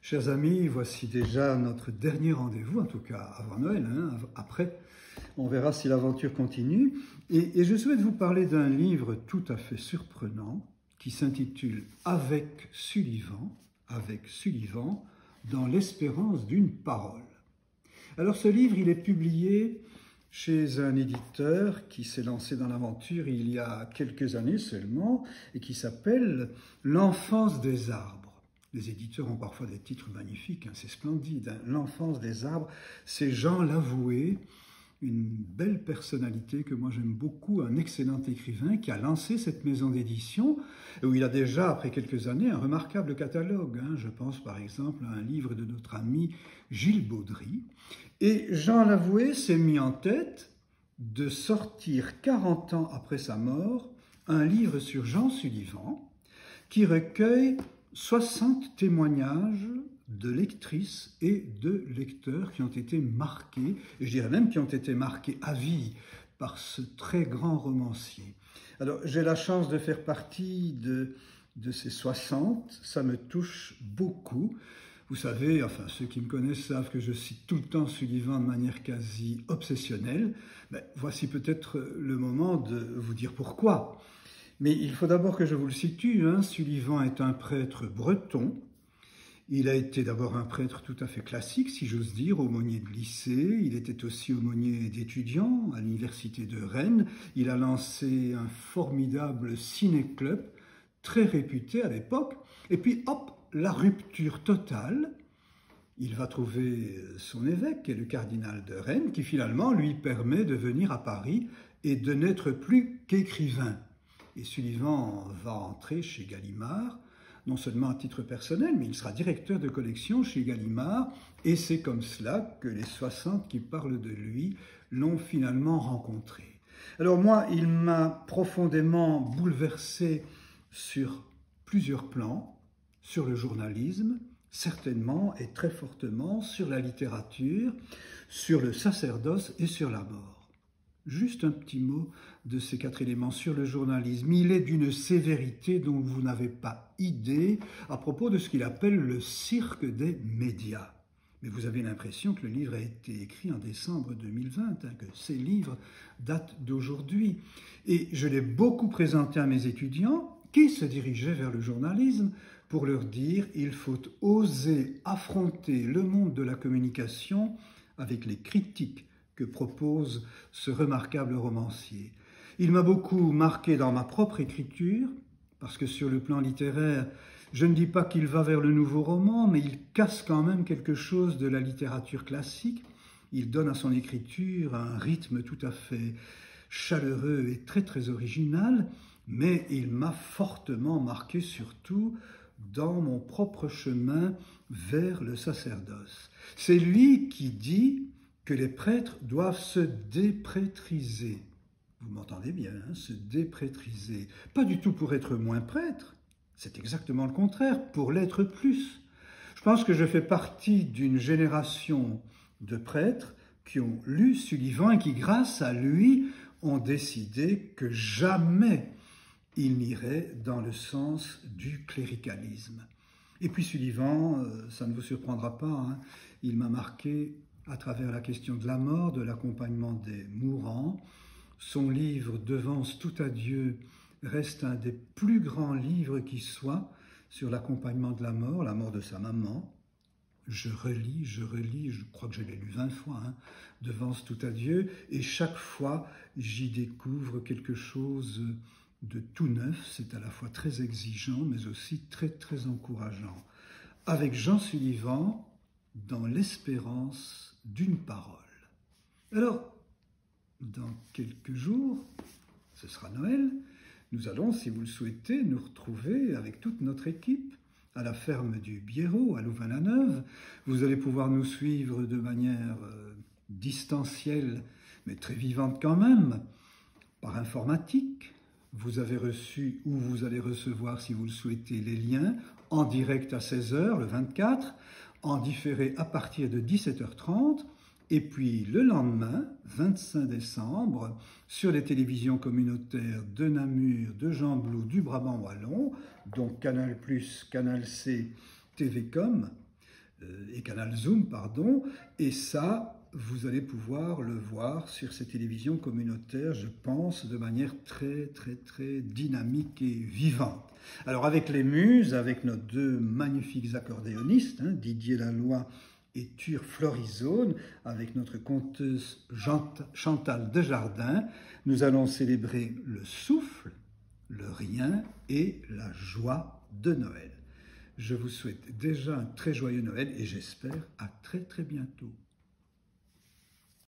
Chers amis, voici déjà notre dernier rendez-vous, en tout cas avant Noël. Après, on verra si l'aventure continue. Et je souhaite vous parler d'un livre tout à fait surprenant qui s'intitule Avec Sullivan, dans l'espérance d'une parole. Alors ce livre, il est publié chez un éditeur qui s'est lancé dans l'aventure il y a quelques années seulement et qui s'appelle L'enfance des arbres. Les éditeurs ont parfois des titres magnifiques, c'est splendide. L'enfance des arbres, c'est Jean Lavoué, une belle personnalité que moi j'aime beaucoup, un excellent écrivain qui a lancé cette maison d'édition où il a déjà, après quelques années, un remarquable catalogue. Je pense par exemple à un livre de notre ami Gilles Baudry. Et Jean Lavoué s'est mis en tête de sortir 40 ans après sa mort un livre sur Jean Sullivan qui recueille 60 témoignages de lectrices et de lecteurs qui ont été marqués, et je dirais même qui ont été marqués à vie par ce très grand romancier. Alors j'ai la chance de faire partie de ces 60, ça me touche beaucoup. Vous savez, enfin ceux qui me connaissent savent que je cite tout le temps Sullivan de manière quasi obsessionnelle. Voici peut-être le moment de vous dire pourquoi. Mais il faut d'abord que je vous le situe. Sullivan est un prêtre breton. Il a été d'abord un prêtre tout à fait classique, si j'ose dire, aumônier de lycée. Il était aussi aumônier d'étudiants à l'université de Rennes. Il a lancé un formidable ciné-club, très réputé à l'époque. Et puis, hop, la rupture totale. Il va trouver son évêque, qui est le cardinal de Rennes, qui finalement lui permet de venir à Paris et de n'être plus qu'écrivain. Et Sullivan va entrer chez Gallimard, non seulement à titre personnel, mais il sera directeur de collection chez Gallimard, et c'est comme cela que les 60 qui parlent de lui l'ont finalement rencontré. Alors moi, il m'a profondément bouleversé sur plusieurs plans, sur le journalisme, certainement et très fortement, sur la littérature, sur le sacerdoce et sur la mort. Juste un petit mot de ces 4 éléments sur le journalisme. Il est d'une sévérité dont vous n'avez pas idée à propos de ce qu'il appelle le cirque des médias. Mais vous avez l'impression que le livre a été écrit en décembre 2020, que ces livres datent d'aujourd'hui. Et je l'ai beaucoup présenté à mes étudiants qui se dirigeaient vers le journalisme pour leur dire il faut oser affronter le monde de la communication avec les critiques que propose ce remarquable romancier. Il m'a beaucoup marqué dans ma propre écriture, parce que sur le plan littéraire, je ne dis pas qu'il va vers le nouveau roman, mais il casse quand même quelque chose de la littérature classique. Il donne à son écriture un rythme tout à fait chaleureux et très très original, mais il m'a fortement marqué surtout dans mon propre chemin vers le sacerdoce. C'est lui qui dit que les prêtres doivent se déprêtriser. Vous m'entendez bien, se déprêtriser. Pas du tout pour être moins prêtre, c'est exactement le contraire, pour l'être plus. Je pense que je fais partie d'une génération de prêtres qui ont lu Sullivan et qui, grâce à lui, ont décidé que jamais il n'irait dans le sens du cléricalisme. Et puis Sullivan, ça ne vous surprendra pas, il m'a marqué à travers la question de la mort, de l'accompagnement des mourants. Son livre « Devance tout à Dieu » reste un des plus grands livres qui soit sur l'accompagnement de la mort de sa maman. Je relis, je crois que je l'ai lu 20 fois, Devance tout à Dieu, et chaque fois j'y découvre quelque chose de tout neuf. C'est à la fois très exigeant, mais aussi très très encourageant. Avec Jean Sullivan, dans l'espérance d'une parole. Alors, dans quelques jours, ce sera Noël, nous allons, si vous le souhaitez, nous retrouver avec toute notre équipe à la ferme du Biérot, à Louvain-la-Neuve. Vous allez pouvoir nous suivre de manière distancielle, mais très vivante quand même, par informatique. Vous avez reçu, ou vous allez recevoir, si vous le souhaitez, les liens en direct à 16h, le 24, en différé à partir de 17h30, et puis le lendemain, 25 décembre, sur les télévisions communautaires de Namur, de Gembloux, du Brabant Wallon, donc Canal+, Canal C, TVcom, et Canal Zoom, pardon, et ça, vous allez pouvoir le voir sur ces télévisions communautaires, je pense, de manière très, très, très dynamique et vivante. Alors avec les Muses, avec nos deux magnifiques accordéonistes, Didier Laloy et Ture Florizone, avec notre conteuse Chantal Desjardins, nous allons célébrer le souffle, le rien et la joie de Noël. Je vous souhaite déjà un très joyeux Noël et j'espère à très très bientôt.